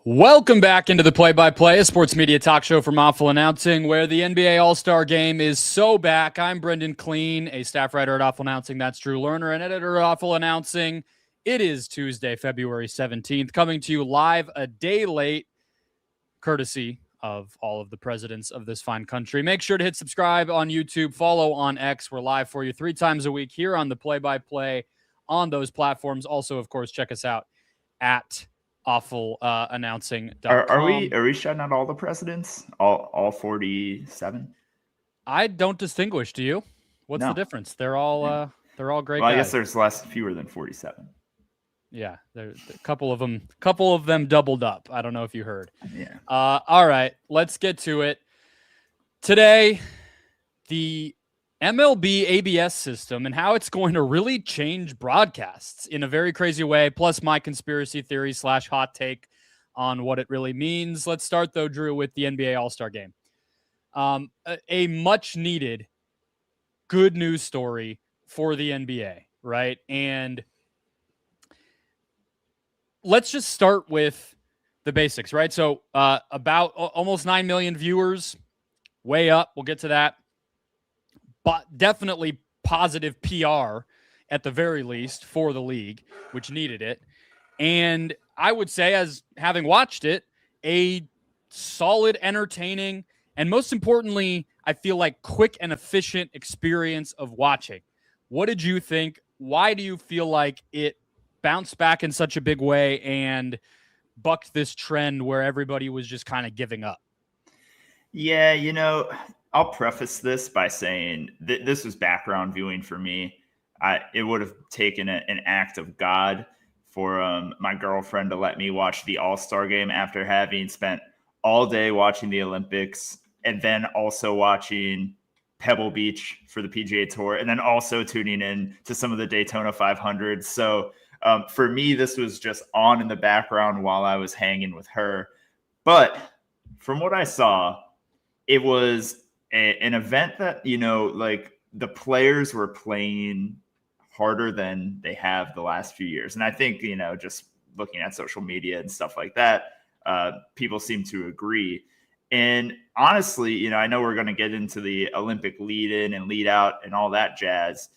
Welcome back into the Play-by-Play, a sports media talk show from Awful Announcing, where the NBA All-Star Game is so back. I'm Brendan Clean, a staff writer at Awful Announcing. That's Drew Lerner, an editor at Awful Announcing. It is Tuesday, February 17th, coming to you live a day late, courtesy of all of the presidents of this fine country. Make sure to hit subscribe on YouTube, follow on X. We're live for you 3 times a week here on the Play-by-Play on those platforms. Also, of course, check us out at awfulannouncing.com. Are we shutting out all the presidents? All 47? I don't distinguish. Do you? What's the difference? They're all great guys. I guess there's fewer than 47. Yeah, there's a couple of them doubled up. I don't know if you heard. Yeah. All right, let's get to it. Today, the MLB ABS system and how it's going to really change broadcasts in a very crazy way, plus my conspiracy theory / hot take on what it really means. Let's start, though, Drew, with the NBA All-Star Game. A much-needed good news story for the NBA, right? And let's just start with the basics, right? So about almost 9 million viewers, way up. We'll get to that. But definitely positive PR at the very least for the league, which needed it. And I would say, as having watched it, a solid, entertaining, and most importantly, I feel like quick and efficient experience of watching. What did you think? Why do you feel like it bounced back in such a big way and bucked this trend where everybody was just kind of giving up? Yeah, I'll preface this by saying this was background viewing for me. It would have taken an act of God for my girlfriend to let me watch the All-Star Game after having spent all day watching the Olympics and then also watching Pebble Beach for the PGA Tour and then also tuning in to some of the Daytona 500. So for me, this was just on in the background while I was hanging with her. But from what I saw, it was an event that, like the players were playing harder than they have the last few years. And I think, just looking at social media and stuff like that, people seem to agree. And honestly, I know we're going to get into the Olympic lead in and lead out and all that jazz.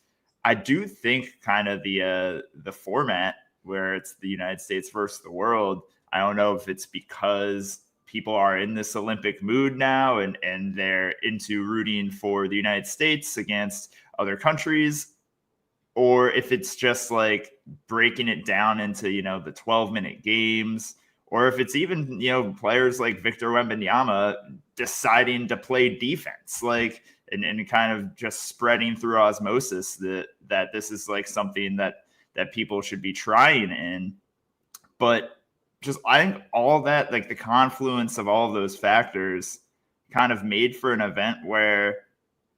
I do think kind of the format where it's the United States versus the world. I don't know if it's because people are in this Olympic mood now and they're into rooting for the United States against other countries, or if it's just like breaking it down into, the 12-minute games, or if it's even, players like Victor Wembanyama deciding to play defense, like, and kind of just spreading through osmosis that this is like something that people should be trying in. But just, I think all that, like the confluence of all of those factors kind of made for an event where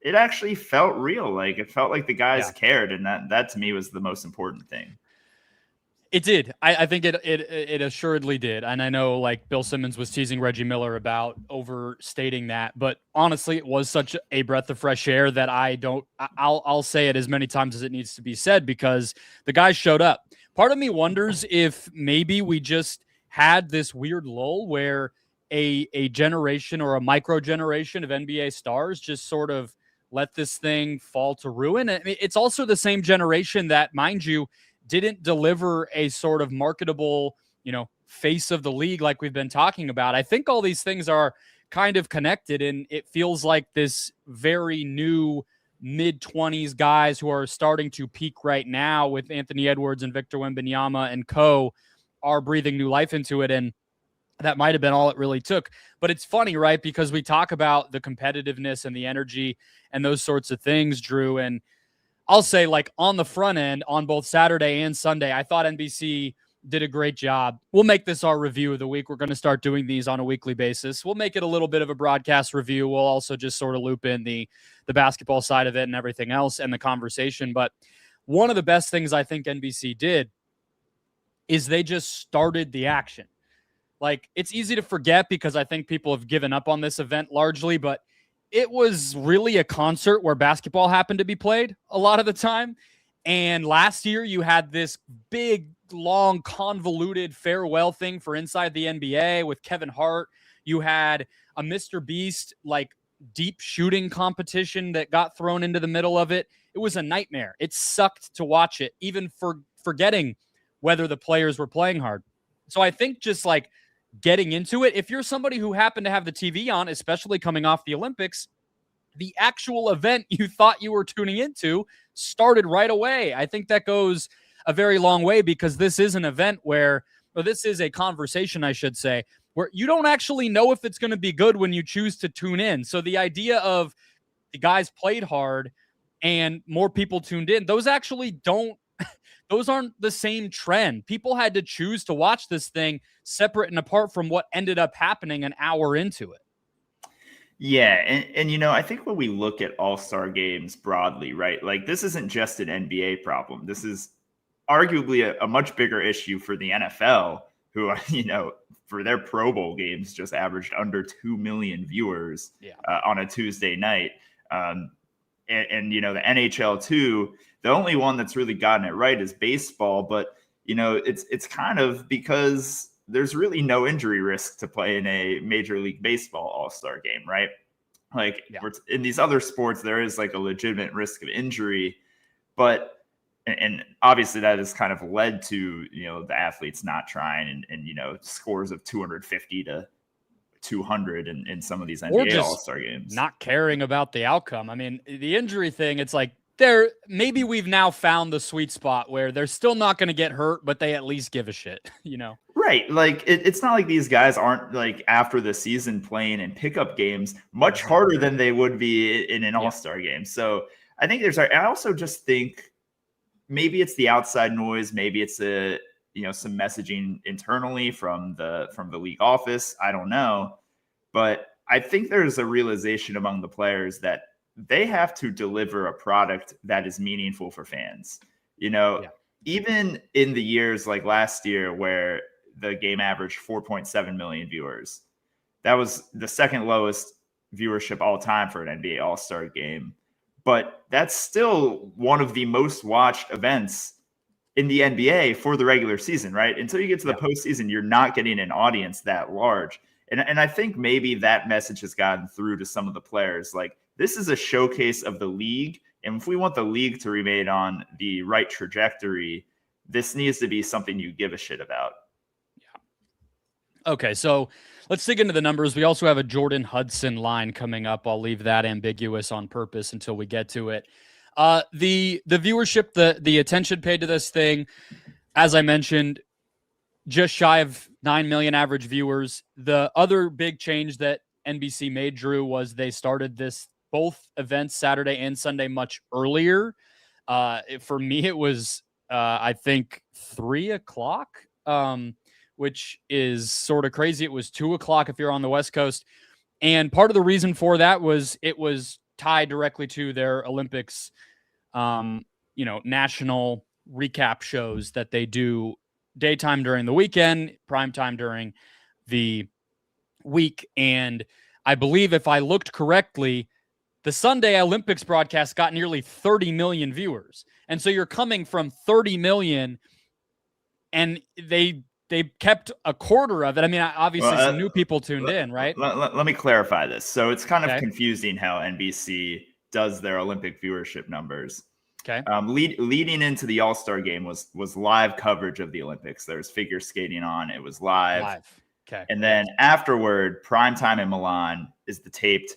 it actually felt real. Like it felt like the guys cared. And that to me was the most important thing. It did. I think it assuredly did. And I know like Bill Simmons was teasing Reggie Miller about overstating that, but honestly, it was such a breath of fresh air that I'll say it as many times as it needs to be said because the guys showed up. Part of me wonders if maybe we just had this weird lull where a generation or a micro generation of NBA stars just sort of let this thing fall to ruin. I mean, it's also the same generation that, mind you, didn't deliver a sort of marketable, face of the league like we've been talking about. I think all these things are kind of connected, and it feels like this very new mid-20s guys who are starting to peak right now with Anthony Edwards and Victor Wembanyama and co are breathing new life into it, and that might have been all it really took. But it's funny, right? Because we talk about the competitiveness and the energy and those sorts of things, Drew, and I'll say, like, on the front end, on both Saturday and Sunday, I thought NBC did a great job. We'll make this our review of the week. We're going to start doing these on a weekly basis. We'll make it a little bit of a broadcast review. We'll also just sort of loop in the basketball side of it and everything else and the conversation. But one of the best things I think NBC did is they just started the action. Like, it's easy to forget because I think people have given up on this event largely, but it was really a concert where basketball happened to be played a lot of the time. And last year you had this big long, convoluted farewell thing for Inside the NBA with Kevin Hart. You had a Mr. Beast, like, deep shooting competition that got thrown into the middle of it. It was a nightmare. It sucked to watch it, even for forgetting whether the players were playing hard. So I think just like getting into it, if you're somebody who happened to have the TV on, especially coming off the Olympics, the actual event you thought you were tuning into started right away. I think that goes a very long way, because this is an event where, or this is a conversation, I should say, where you don't actually know if it's going to be good when you choose to tune in. So the idea of the guys played hard and more people tuned in, those actually don't, those aren't the same trend. People had to choose to watch this thing separate and apart from what ended up happening an hour into it. Yeah, and you know, I think when we look at all-star games broadly, right, like this isn't just an NBA problem. This is arguably a much bigger issue for the NFL, who, you know, for their Pro Bowl games just averaged under 2 million viewers on a Tuesday night. And, you know, the NHL too, the only one that's really gotten it right is baseball. But, you know, it's kind of because there's really no injury risk to play in a Major League Baseball all-star game, right? Like in these other sports, there is like a legitimate risk of injury, but and obviously that has kind of led to, you know, the athletes not trying and you know, scores of 250 to 200 in some of these NBA all-star games. Not caring about the outcome. I mean, the injury thing, it's like maybe we've now found the sweet spot where they're still not going to get hurt, but they at least give a shit, you know? Right. Like it's not like these guys aren't like after the season playing in pickup games much harder than they would be in an all-star game. So I think I also just think maybe it's the outside noise. Maybe it's some messaging internally from the league office. I don't know. But I think there's a realization among the players that they have to deliver a product that is meaningful for fans. You know, even in the years like last year where the game averaged 4.7 million viewers, that was the second lowest viewership all time for an NBA All-Star game. But that's still one of the most watched events in the NBA for the regular season, right? Until you get to the postseason, you're not getting an audience that large. And I think maybe that message has gotten through to some of the players. Like, this is a showcase of the league. And if we want the league to remain on the right trajectory, this needs to be something you give a shit about. Okay, so let's dig into the numbers. We also have a Jordan Hudson line coming up. I'll leave that ambiguous on purpose until we get to it. The viewership, the attention paid to this thing, as I mentioned, just shy of 9 million average viewers. The other big change that NBC made, Drew, was they started both events, Saturday and Sunday, much earlier. For me, it was, I think, 3 o'clock, which is sort of crazy. It was 2 o'clock if you're on the West Coast. And part of the reason for that was it was tied directly to their Olympics, national recap shows that they do daytime during the weekend, primetime during the week. And I believe if I looked correctly, the Sunday Olympics broadcast got nearly 30 million viewers. And so you're coming from 30 million, and they kept a quarter of it. I mean, obviously some new people tuned in, right? Let me clarify this. So it's kind of confusing how NBC does their Olympic viewership numbers. Okay. Leading into the All-Star game was live coverage of the Olympics. There's figure skating on. It was live. Okay. And then afterward, primetime in Milan is the taped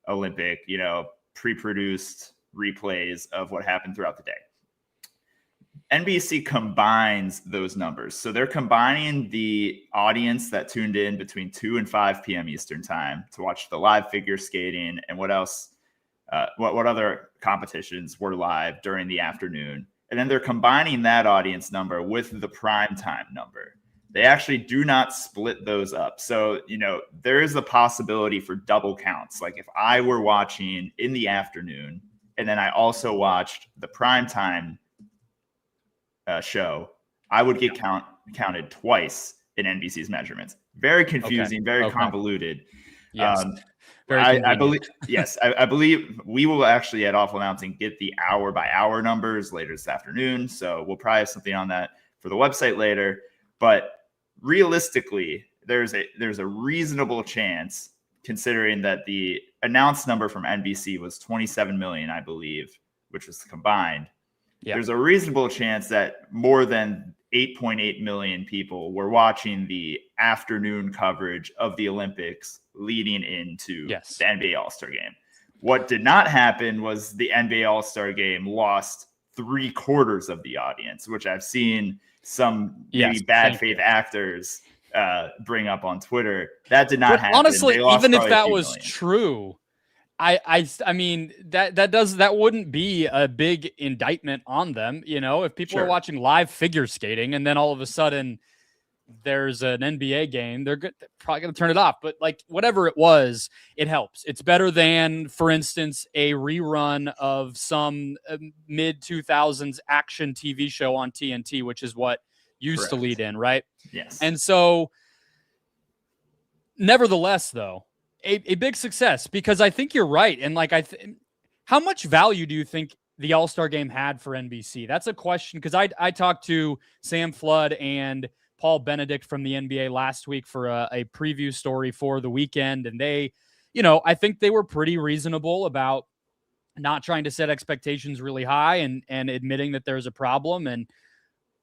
Olympic, pre-produced replays of what happened throughout the day. NBC combines those numbers. So they're combining the audience that tuned in between 2 and 5 p.m. Eastern time to watch the live figure skating and what else, what other competitions were live during the afternoon. And then they're combining that audience number with the primetime number. They actually do not split those up. So, there is a possibility for double counts. Like if I were watching in the afternoon and then I also watched the primetime show, I would get counted twice in NBC's measurements. Very confusing, very convoluted. Yes. I believe we will actually at Awful Announcing get the hour by hour numbers later this afternoon. So we'll probably have something on that for the website later. But realistically, there's a reasonable chance, considering that the announced number from NBC was 27 million, I believe, which was combined. Yeah. There's a reasonable chance that more than 8.8 million people were watching the afternoon coverage of the Olympics leading into the NBA All-Star Game. What did not happen was the NBA All-Star Game lost 3/4 of the audience, which I've seen some maybe bad faith actors bring up on Twitter. That did not happen. Honestly, even if that was true, I mean that wouldn't be a big indictment on them. You know, if people are watching live figure skating and then all of a sudden there's an NBA game, they're probably going to turn it off. But like whatever it was, it helps. It's better than, for instance, a rerun of some mid 2000s action TV show on TNT, which is what used to lead in, right? Yes. And so, nevertheless, though, a big success, because I think you're right. And like how much value do you think the All-Star Game had for NBC? That's a question, because I talked to Sam Flood and Paul Benedict from the NBA last week for a preview story for the weekend. And they, you know, I think they were pretty reasonable about not trying to set expectations really high and admitting that there's a problem and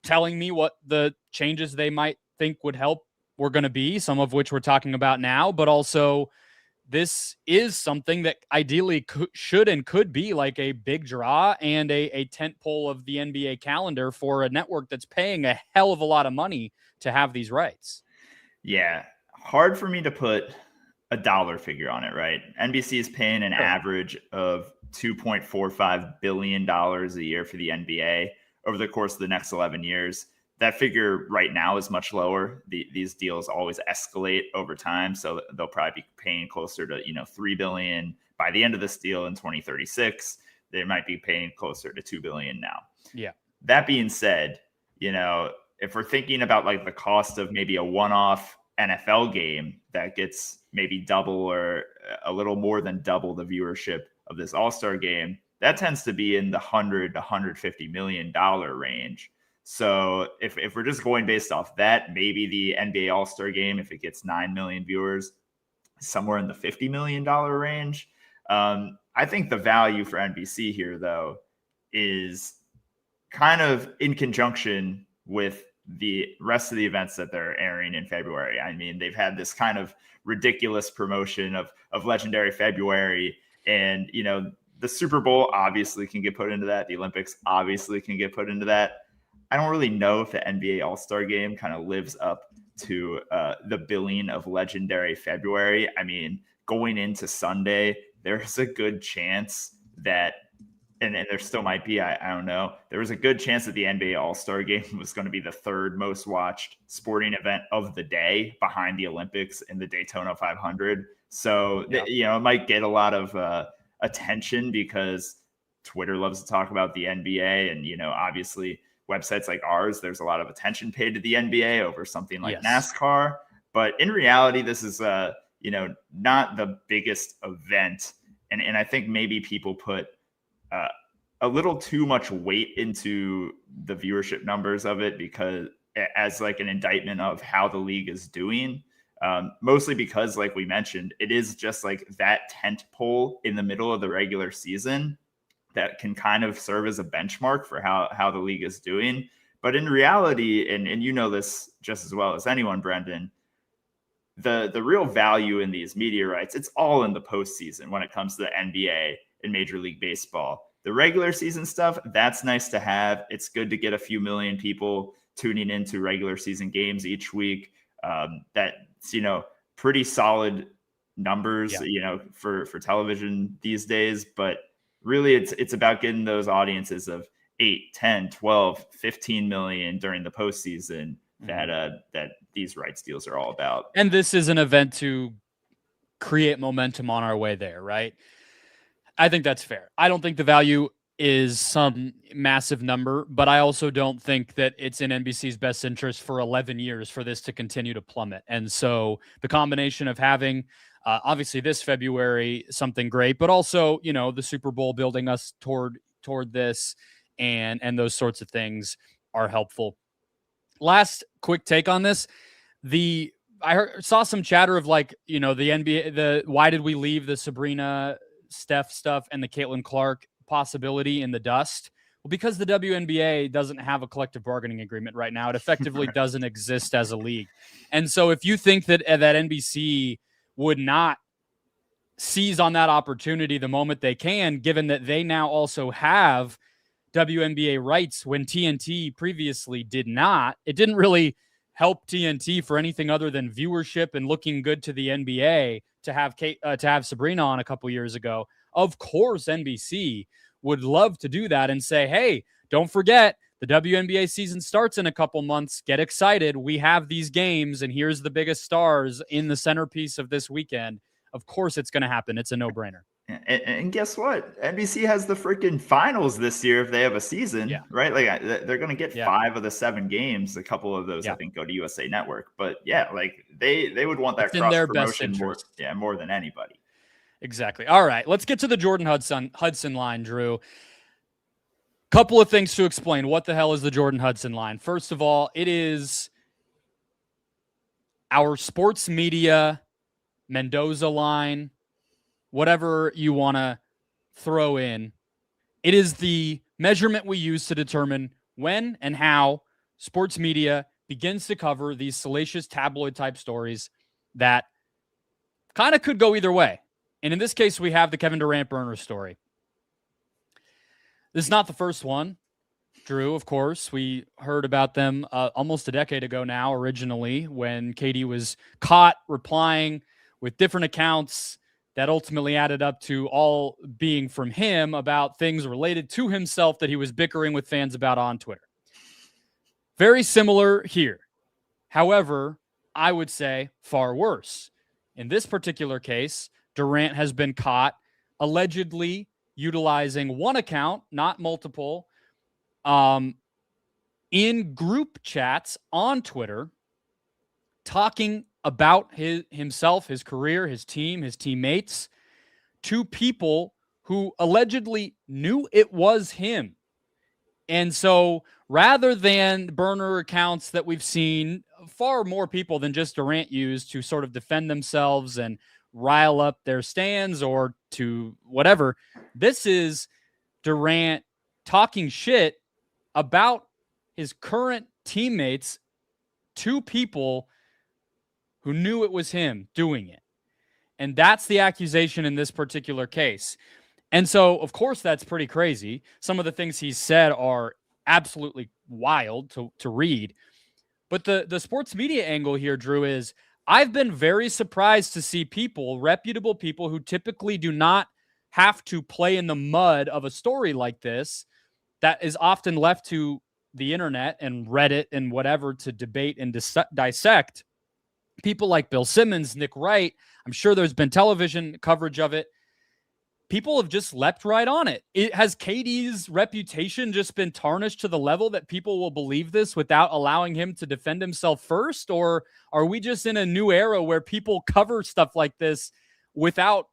telling me what the changes they might think would help were going to be, some of which we're talking about now, but also this is something that ideally should and could be like a big draw and a tent pole of the NBA calendar for a network that's paying a hell of a lot of money to have these rights. Yeah. Hard for me to put a dollar figure on it, right? NBC is paying an average of $2.45 billion a year for the NBA over the course of the next 11 years. That figure right now is much lower. These deals always escalate over time, so they'll probably be paying closer to $3 billion by the end of this deal in 2036. They might be paying closer to $2 billion now. Yeah. That being said, if we're thinking about like the cost of maybe a one-off NFL game that gets maybe double or a little more than double the viewership of this All-Star Game, that tends to be in the $100 to $150 million range. So if we're just going based off that, maybe the NBA All-Star Game, if it gets 9 million viewers, somewhere in the $50 million range. I think the value for NBC here, though, is kind of in conjunction with the rest of the events that they're airing in February. I mean, they've had this kind of ridiculous promotion of Legendary February, and the Super Bowl obviously can get put into that. The Olympics obviously can get put into that. I don't really know if the NBA All-Star Game kind of lives up to the billing of Legendary February. I mean, going into Sunday, there's a good chance that, and there still might be, I don't know, there was a good chance that the NBA All-Star Game was going to be the third most watched sporting event of the day behind the Olympics and the Daytona 500. So, it might get a lot of attention because Twitter loves to talk about the NBA, and, obviously websites like ours, there's a lot of attention paid to the NBA over something like NASCAR. But in reality, this is, not the biggest event. And I think maybe people put a little too much weight into the viewership numbers of it, because as like an indictment of how the league is doing, mostly because, like we mentioned, it is just like that tent pole in the middle of the regular season that can kind of serve as a benchmark for how the league is doing. But in reality, and you know this just as well as anyone, Brendan, the real value in these media rights, it's all in the postseason when it comes to the NBA and Major League Baseball. The regular season stuff, that's nice to have. It's good to get a few million people tuning into regular season games each week. That's, pretty solid numbers, for television these days. But really, it's about getting those audiences of 8, 10, 12, 15 million during the postseason that these rights deals are all about. And this is an event to create momentum on our way there, right? I think that's fair. I don't think the value is some massive number, but I also don't think that it's in NBC's best interest for 11 years for this to continue to plummet. And so the combination of having obviously this February something great, but also, the Super Bowl building us toward this and those sorts of things are helpful. Last quick take on this. Saw some chatter of like, the NBA, why did we leave the Sabrina Steph stuff and the Caitlin Clark possibility in the dust? Well, because the WNBA doesn't have a collective bargaining agreement right now. It effectively doesn't exist as a league. And so if you think that NBC would not seize on that opportunity the moment they can, given that they now also have WNBA rights when TNT previously did not, it didn't really help TNT for anything other than viewership and looking good to the NBA to have Sabrina on a couple years ago. Of course, NBC would love to do that and say, hey, don't forget, the WNBA season starts in a couple months. Get excited. We have these games, and here's the biggest stars in the centerpiece of this weekend. Of course it's going to happen. It's a no-brainer. And guess what? NBC has the freaking finals this year if they have a season, right? Like they're going to get 5 of the 7 games. A couple of those, I think, go to USA Network. But yeah, like they would want that cross promotion more than anybody. Exactly. All right, let's get to the Jordan Hudson line, Drew. Couple of things to explain. What the hell is the Jordan Hudson line? First of all, it is our sports media Mendoza line, whatever you want to throw in. It is the measurement we use to determine when and how sports media begins to cover these salacious tabloid type stories that kind of could go either way. And in this case, we have the Kevin Durant burner story. This is not the first one, Drew, of course. We heard about them almost a decade ago now, originally, when KD was caught replying with different accounts that ultimately added up to all being from him about things related to himself that he was bickering with fans about on Twitter. Very similar here. However, I would say far worse. In this particular case, Durant has been caught allegedly utilizing one account, not multiple, in group chats on Twitter, talking about himself, his career, his team, his teammates, to people who allegedly knew it was him. And so rather than burner accounts that we've seen far more people than just Durant use to sort of defend themselves and rile up their stands or to whatever, this is Durant talking shit about his current teammates to people who knew it was him doing it. And that's the accusation in this particular case. And so, of course, that's pretty crazy. Some of the things he said are absolutely wild to read. But the sports media angle here, Drew, is I've been very surprised to see people, reputable people who typically do not have to play in the mud of a story like this, that is often left to the internet and Reddit and whatever to debate and dissect. People like Bill Simmons, Nick Wright, I'm sure there's been television coverage of it. People have just leapt right on it. Has KD's reputation just been tarnished to the level that people will believe this without allowing him to defend himself first? Or are we just in a new era where people cover stuff like this without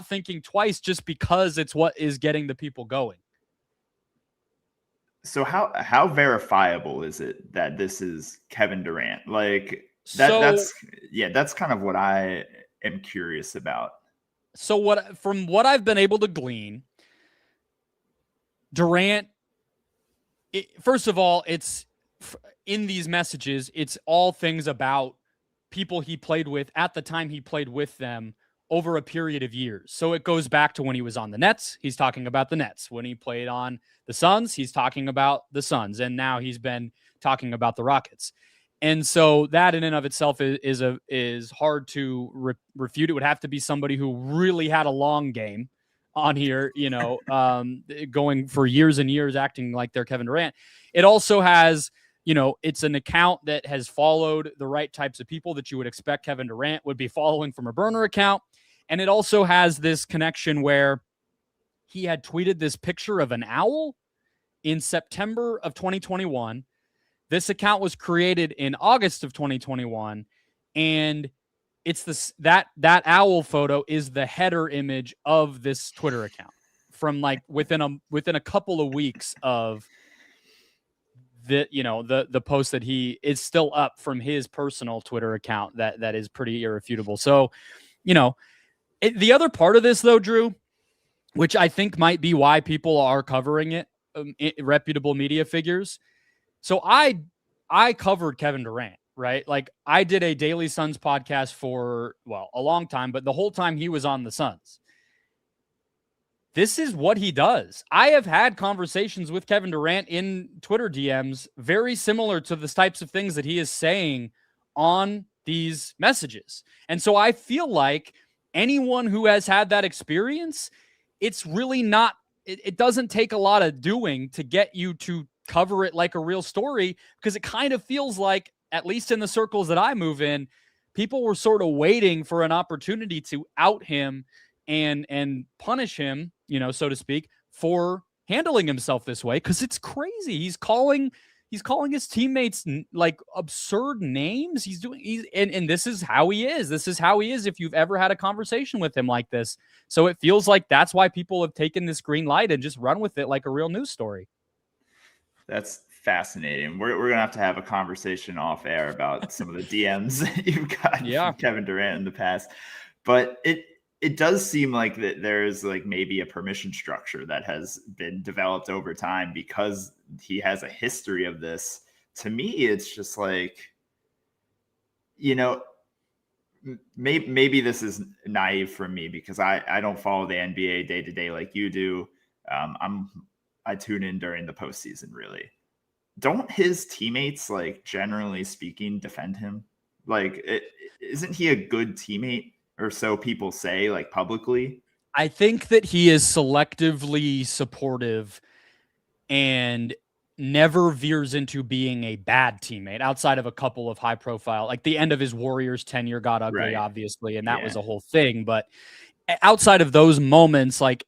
thinking twice just because it's what is getting the people going? So how verifiable is it that this is Kevin Durant? Like that's kind of what I am curious about. So from what I've been able to glean, Durant, first of all, it's in these messages, it's all things about people he played with at the time he played with them over a period of years. So it goes back to when he was on the Nets, he's talking about the Nets. When he played on the Suns, he's talking about the Suns. And now he's been talking about the Rockets. And so that in and of itself is hard to refute. It would have to be somebody who really had a long game on here, going for years and years, acting like they're Kevin Durant. It also has, it's an account that has followed the right types of people that you would expect Kevin Durant would be following from a burner account. And it also has this connection where he had tweeted this picture of an owl in September of 2021. This account was created in August of 2021, and it's that owl photo is the header image of this Twitter account from like within a couple of weeks of the post that he is still up from his personal Twitter account that is pretty irrefutable. So, the other part of this though, Drew, which I think might be why people are covering it, reputable media figures. So I covered Kevin Durant, right? Like I did a Daily Suns podcast for, a long time, but the whole time he was on the Suns. This is what he does. I have had conversations with Kevin Durant in Twitter DMs very similar to the types of things that he is saying on these messages. And so I feel like anyone who has had that experience, it's really not, it doesn't take a lot of doing to get you to cover it like a real story, because it kind of feels like, at least in the circles that I move in, people were sort of waiting for an opportunity to out him and punish him, so to speak, for handling himself this way, because it's crazy. He's calling his teammates like absurd names. And this is how he is. This is how he is if you've ever had a conversation with him like this. So it feels like that's why people have taken this green light and just run with it like a real news story. That's fascinating. We're gonna have a conversation off air about some of the DMs you've got from Kevin Durant in the past. But it does seem like that there's like maybe a permission structure that has been developed over time because he has a history of this. To me, it's just like, maybe this is naive for me because I don't follow the NBA day to day like you do. I tune in during the postseason, really. Don't his teammates, like generally speaking, defend him? Like, isn't he a good teammate? Or so people say, like publicly? I think that he is selectively supportive and never veers into being a bad teammate outside of a couple of high profile, like the end of his Warriors tenure got ugly, right, obviously. And that was a whole thing. But outside of those moments, like,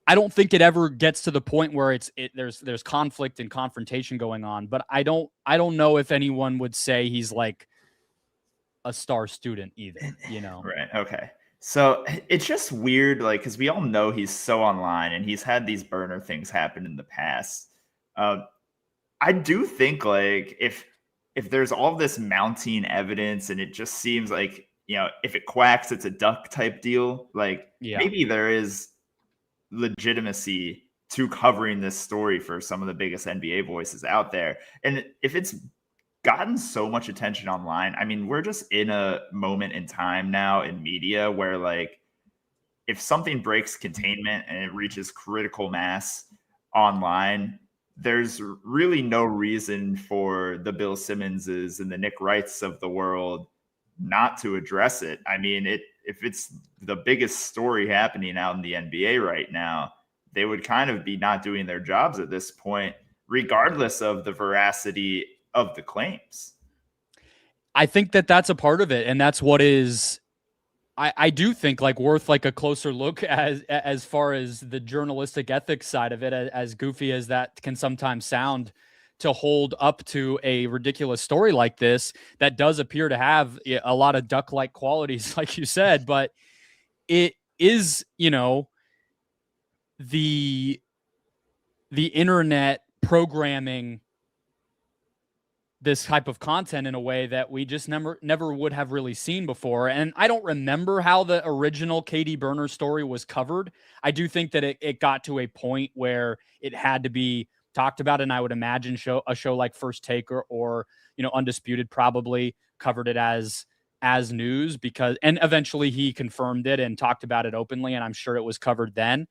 I don't think it ever gets to the point where there's conflict and confrontation going on, but I don't know if anyone would say he's like a star student either, Right. Okay. So it's just weird, like, because we all know he's so online and he's had these burner things happen in the past. I do think, like, if there's all this mounting evidence and it just seems like, if it quacks, it's a duck type deal. Like, maybe there is legitimacy to covering this story for some of the biggest NBA voices out there. And if it's gotten so much attention online, I mean, we're just in a moment in time now in media where, like, if something breaks containment and it reaches critical mass online, there's really no reason for the Bill Simmonses and the Nick Wrights of the world not to address it. I mean, if it's the biggest story happening out in the NBA right now, they would kind of be not doing their jobs at this point, regardless of the veracity of the claims. I think that that's a part of it. And that's what is, I do think, like, worth like a closer look as far as the journalistic ethics side of it, as goofy as that can sometimes sound, to hold up to a ridiculous story like this that does appear to have a lot of duck-like qualities, like you said, but it is, the internet programming this type of content in a way that we just never would have really seen before. And I don't remember how the original KD Burner story was covered. I do think that it got to a point where it had to be talked about, and I would imagine a show like First Take or Undisputed probably covered it as news, and eventually he confirmed it and talked about it openly, and I'm sure it was covered then.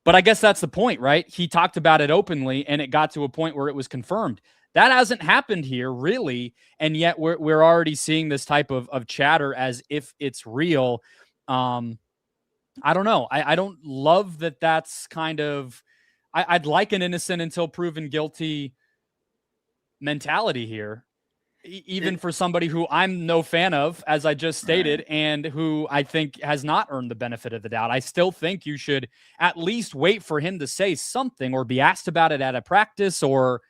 But I guess that's the point, right? He talked about it openly and it got to a point where it was confirmed. That hasn't happened here, really, and yet we're already seeing this type of chatter as if it's real. I don't know. I don't love that. That's kind of, I'd like an innocent until proven guilty mentality here, even for somebody who I'm no fan of, as I just stated, and who I think has not earned the benefit of the doubt. I still think you should at least wait for him to say something or be asked about it at a practice or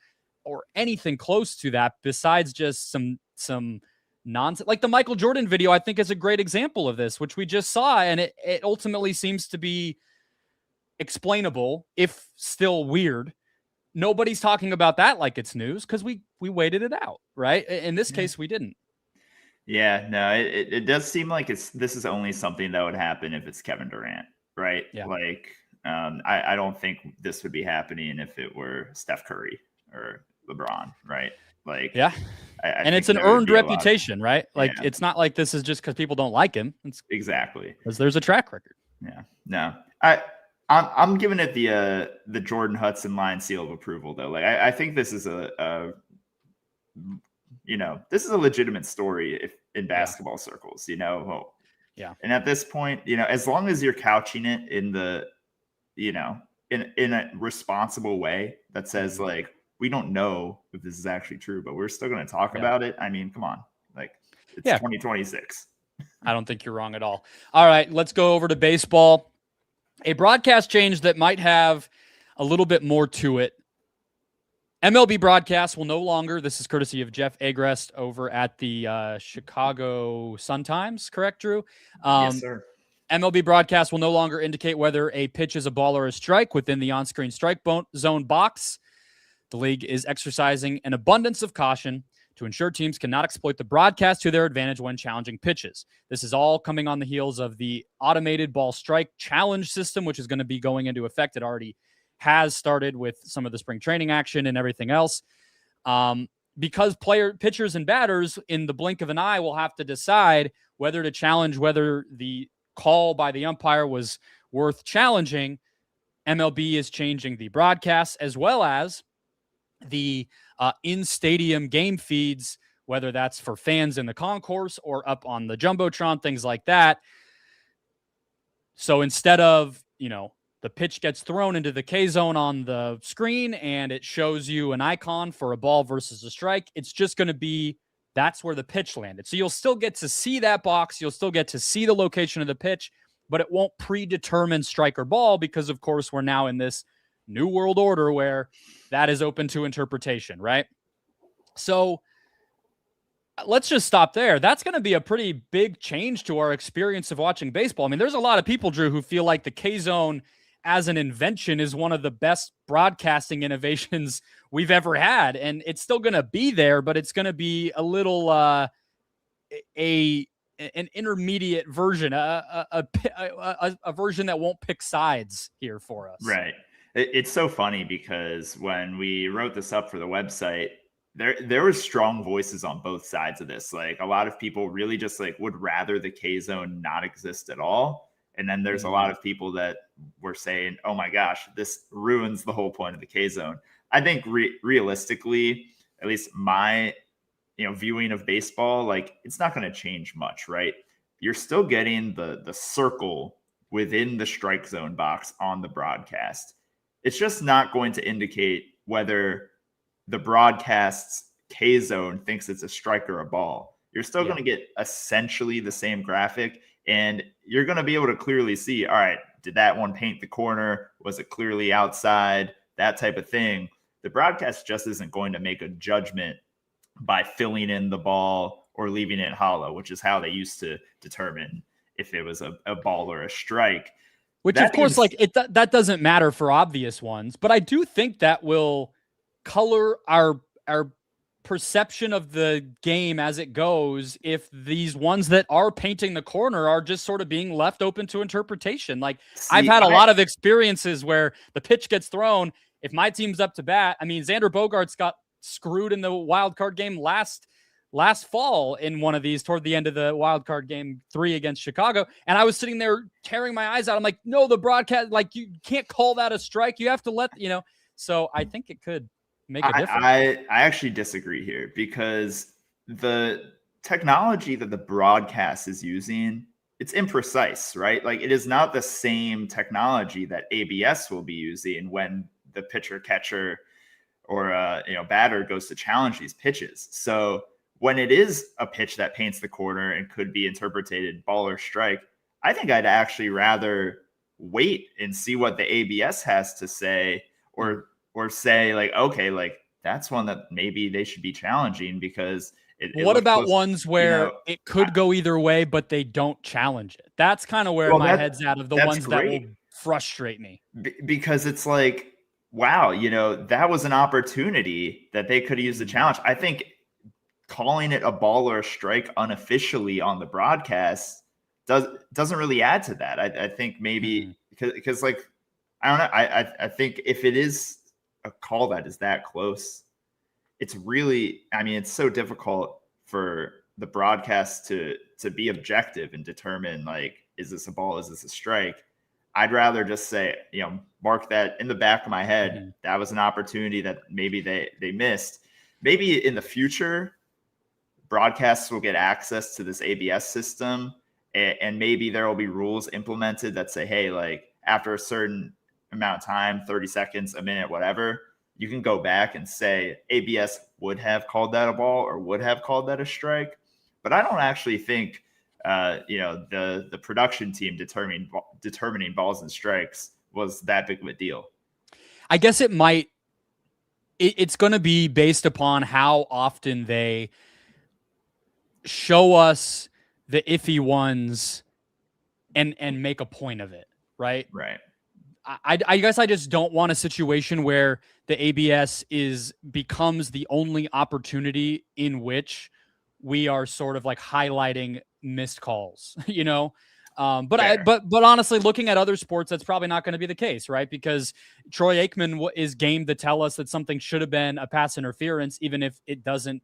anything close to that, besides just some nonsense. Like the Michael Jordan video, I think, is a great example of this, which we just saw, and it ultimately seems to be explainable, if still weird. nobody's talking about that like it's news because we waited it out, right? In this case, we didn't. Yeah, no, it does seem like this is only something that would happen if it's Kevin Durant, right? Yeah. Like, I don't think this would be happening if it were Steph Curry or LeBron, right? Like, yeah, I and think it's an there would earned be a lot. reputation, right? Like, Yeah. it's not like this is just because people don't like him. It's Exactly. because there's a track record. Yeah. No, I'm giving it the Jordan Hudson line seal of approval though. Like, I think this is this is a legitimate story if in basketball circles, Well, Yeah. and at this point, as long as you're couching it in the, in a responsible way that says like, we don't know if this is actually true, but we're still going to talk about it. I mean, come on, like it's 2026. I don't think you're wrong at all. All right, let's go over to baseball. A broadcast change that might have a little bit more to it. MLB broadcast will no longer, this is courtesy of Jeff Agrest over at the Chicago Sun-Times, correct, Drew? Yes, sir. MLB broadcast will no longer indicate whether a pitch is a ball or a strike within the on-screen strike zone box. The league is exercising an abundance of caution to ensure teams cannot exploit the broadcast to their advantage when challenging pitches. This is all coming on the heels of the automated ball strike challenge system, which is going to be going into effect. It already has started with some of the spring training action and everything else. Because pitchers and batters in the blink of an eye will have to decide whether to challenge whether the call by the umpire was worth challenging. MLB is changing the broadcasts as well as the in-stadium game feeds, whether that's for fans in the concourse or up on the Jumbotron, things like that. So instead of, the pitch gets thrown into the K-zone on the screen and it shows you an icon for a ball versus a strike, it's just going to be that's where the pitch landed. So you'll still get to see that box. You'll still get to see the location of the pitch, but it won't predetermine strike or ball because, of course, we're now in this new world order where that is open to interpretation, right? So let's just stop there. That's going to be a pretty big change to our experience of watching baseball. I mean, there's a lot of people, Drew, who feel like the K-zone as an invention is one of the best broadcasting innovations we've ever had. And it's still going to be there, but it's going to be a little, an intermediate version, a version that won't pick sides here for us. Right. It's so funny because when we wrote this up for the website, there were strong voices on both sides of this. Like a lot of people really just like would rather the K-zone not exist at all. And then there's a lot of people that were saying, oh my gosh, this ruins the whole point of the K-zone. I think realistically, at least my viewing of baseball, like it's not going to change much, right? You're still getting the circle within the strike zone box on the broadcast. It's just not going to indicate whether the broadcast's K-zone thinks it's a strike or a ball. You're still going to get essentially the same graphic, and you're going to be able to clearly see, all right, did that one paint the corner? Was it clearly outside? That type of thing. The broadcast just isn't going to make a judgment by filling in the ball or leaving it hollow, which is how they used to determine if it was a ball or a strike. Which, of course, that doesn't matter for obvious ones, but I do think that will color our perception of the game as it goes if these ones that are painting the corner are just sort of being left open to interpretation. Like I've had a lot of experiences where the pitch gets thrown. If my team's up to bat, I mean, Xander Bogaerts got screwed in the wild card game last fall in one of these toward the end of the wild card game 3 against Chicago. And I was sitting there tearing my eyes out. I'm like, no, the broadcast, like you can't call that a strike. You have to let, so I think it could make a difference. I actually disagree here because the technology that the broadcast is using, it's imprecise, right? Like it is not the same technology that ABS will be using when the pitcher catcher or batter goes to challenge these pitches. So when it is a pitch that paints the corner and could be interpreted ball or strike, I think I'd actually rather wait and see what the ABS has to say or say like, okay, like that's one that maybe they should be challenging because what about ones where it could go either way, but they don't challenge it? That's kind of where my head's at of the ones that will frustrate me. Because it's like, wow, that was an opportunity that they could have used the challenge. I think calling it a ball or a strike unofficially on the broadcast doesn't really add to that. I think maybe because like, I don't know. I think if it is a call that is that close, it's really, I mean, it's so difficult for the broadcast to be objective and determine, like, is this a ball? Is this a strike? I'd rather just say, mark that in the back of my head. That was an opportunity that maybe they missed. Maybe in the future, broadcasts will get access to this ABS system, and maybe there will be rules implemented that say, hey, like, after a certain amount of time, 30 seconds, a minute, whatever, you can go back and say ABS would have called that a ball or would have called that a strike. But I don't actually think the production team determining balls and strikes was that big of a deal. I guess it might. It's going to be based upon how often they show us the iffy ones and make a point of it, right? Right. I guess I just don't want a situation where the ABS becomes the only opportunity in which we are sort of like highlighting missed calls, but honestly, looking at other sports, that's probably not going to be the case, right? Because Troy Aikman is game to tell us that something should have been a pass interference, even if it doesn't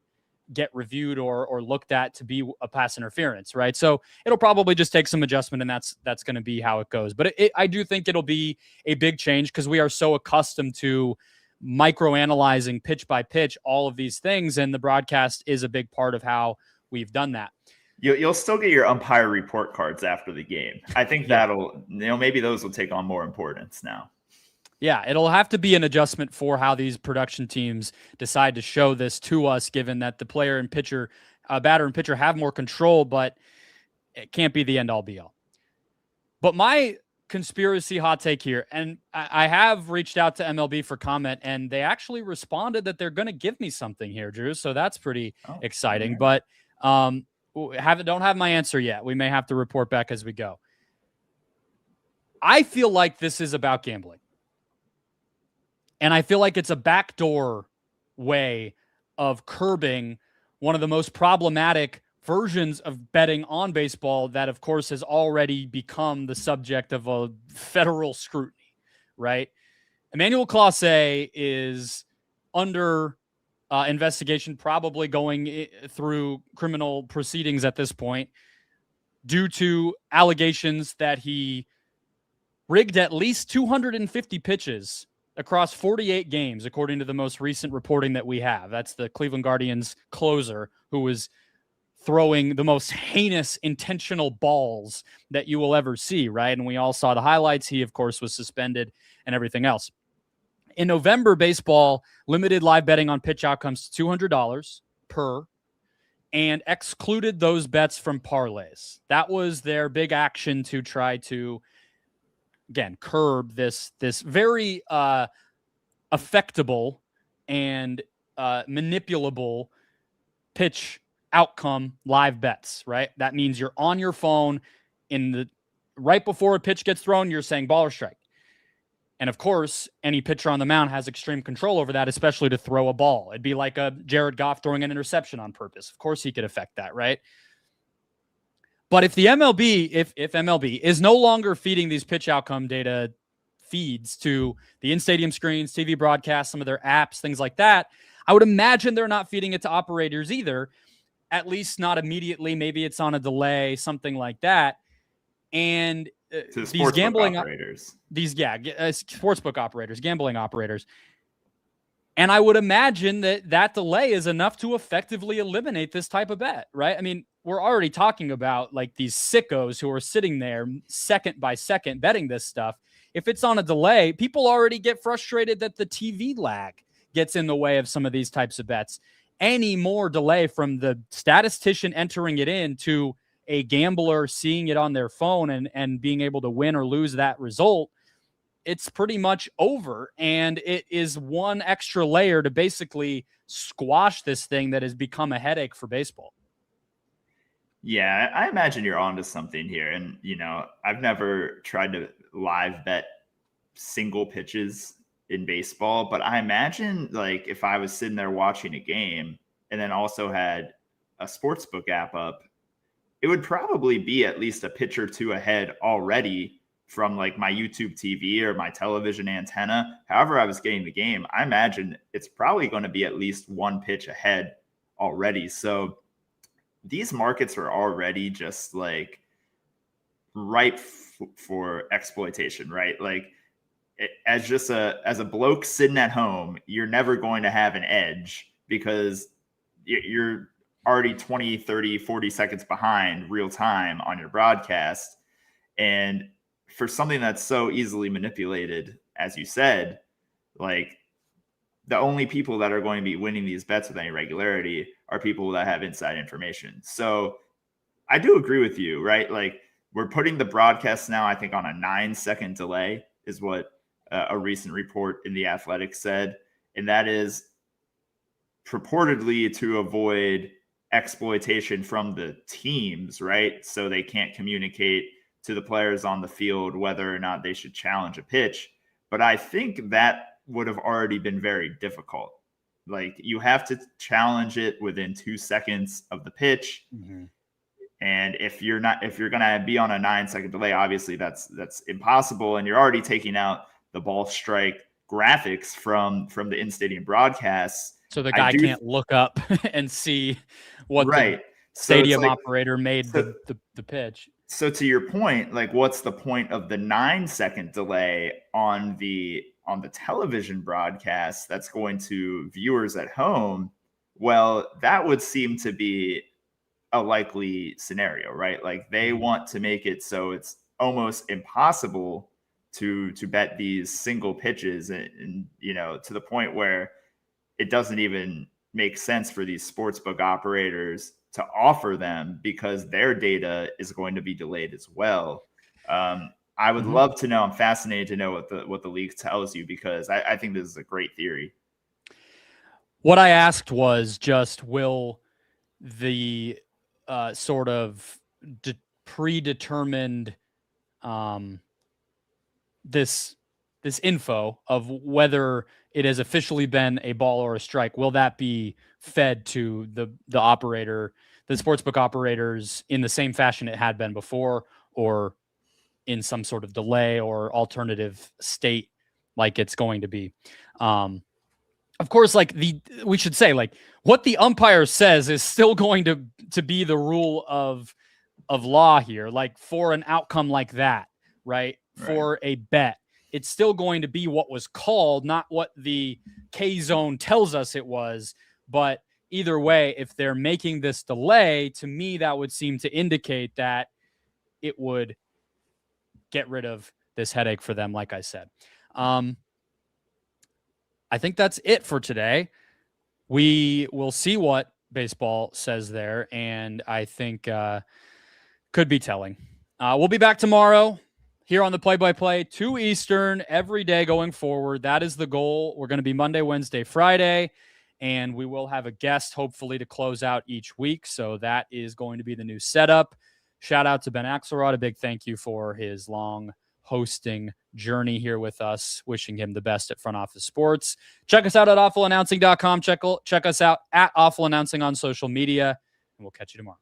get reviewed or looked at to be a pass interference, right? So it'll probably just take some adjustment, and that's going to be how it goes. But I do think it'll be a big change because we are so accustomed to micro-analyzing pitch by pitch all of these things, and the broadcast is a big part of how we've done that. You'll still get your umpire report cards after the game. I think that'll, maybe those will take on more importance now. Yeah, it'll have to be an adjustment for how these production teams decide to show this to us, given that the batter and pitcher have more control, but it can't be the end all be all. But my conspiracy hot take here, and I have reached out to MLB for comment, and they actually responded that they're going to give me something here, Drew. So that's pretty exciting. Yeah. But don't have my answer yet. We may have to report back as we go. I feel like this is about gambling. And I feel like it's a backdoor way of curbing one of the most problematic versions of betting on baseball that, of course, has already become the subject of a federal scrutiny, right? Emmanuel Clase is under investigation, probably going through criminal proceedings at this point, due to allegations that he rigged at least 250 pitches across 48 games, according to the most recent reporting that we have. That's the Cleveland Guardians closer who was throwing the most heinous intentional balls that you will ever see, right? And we all saw the highlights. He, of course, was suspended and everything else. In November, baseball limited live betting on pitch outcomes to $200 per and excluded those bets from parlays. That was their big action to try to, again, curb this very affectable and manipulable pitch outcome live bets, right? That means you're on your phone right before a pitch gets thrown, you're saying ball or strike. And of course, any pitcher on the mound has extreme control over that, especially to throw a ball. It'd be like a Jared Goff throwing an interception on purpose. Of course, he could affect that, right? But if the MLB, if MLB is no longer feeding these pitch outcome data feeds to the in-stadium screens, TV broadcasts, some of their apps, things like that, I would imagine they're not feeding it to operators either, at least not immediately. Maybe it's on a delay, something like that. And these gambling operators, sportsbook operators, gambling operators. And I would imagine that delay is enough to effectively eliminate this type of bet, right? I mean, we're already talking about like these sickos who are sitting there second by second betting this stuff. If it's on a delay, people already get frustrated that the TV lag gets in the way of some of these types of bets. Any more delay from the statistician entering it in to a gambler seeing it on their phone and being able to win or lose that result, it's pretty much over. And it is one extra layer to basically squash this thing that has become a headache for baseball. Yeah, I imagine you're onto something here. And, I've never tried to live bet single pitches in baseball, but I imagine like if I was sitting there watching a game and then also had a sportsbook app up, it would probably be at least a pitch or two ahead already from like my YouTube TV or my television antenna. However I was getting the game, I imagine it's probably going to be at least one pitch ahead already. So these markets are already just like ripe for exploitation, right? Like as a bloke sitting at home, you're never going to have an edge because you're already 20, 30, 40 seconds behind real time on your broadcast. And for something that's so easily manipulated, as you said, like the only people that are going to be winning these bets with any regularity are people that have inside information. So I do agree with you, right? Like we're putting the broadcast now, I think, on a 9-second delay is what a recent report in The Athletic said. And that is purportedly to avoid exploitation from the teams, right? So they can't communicate to the players on the field whether or not they should challenge a pitch. But I think that would have already been very difficult. Like you have to challenge it within 2 seconds of the pitch. Mm-hmm. And if you're going to be on a 9-second delay, obviously that's impossible. And you're already taking out the ball strike graphics from the in-stadium broadcasts. So the guy can't look up and see what right. the stadium operator made the pitch. So to your point, like what's the point of the 9-second delay on the television broadcast that's going to viewers at home? Well, that would seem to be a likely scenario, right? Like they want to make it so it's almost impossible to bet these single pitches and to the point where it doesn't even make sense for these sportsbook operators to offer them because their data is going to be delayed as well. I would love to know. I'm fascinated to know what the league tells you because I think this is a great theory. What I asked was just will the sort of predetermined this info of whether it has officially been a ball or a strike, will that be fed to the operator, the sportsbook operators in the same fashion it had been before, or in some sort of delay or alternative state like it's going to be? Of course, like we should say, like what the umpire says is still going to be the rule of law here. Like for an outcome like that, right? For a bet, it's still going to be what was called, not what the K-zone tells us it was. But either way, if they're making this delay, to me, that would seem to indicate that it would get rid of this headache for them, like I said. I think that's it for today. We will see what baseball says there, and I think could be telling. We'll be back tomorrow here on the Play-by-Play, 2 Eastern, every day going forward. That is the goal. We're going to be Monday, Wednesday, Friday, and we will have a guest, hopefully, to close out each week. So that is going to be the new setup. Shout out to Ben Axelrod. A big thank you for his long hosting journey here with us. Wishing him the best at Front Office Sports. Check us out at awfulannouncing.com. Check us out at Awful Announcing on social media, and we'll catch you tomorrow.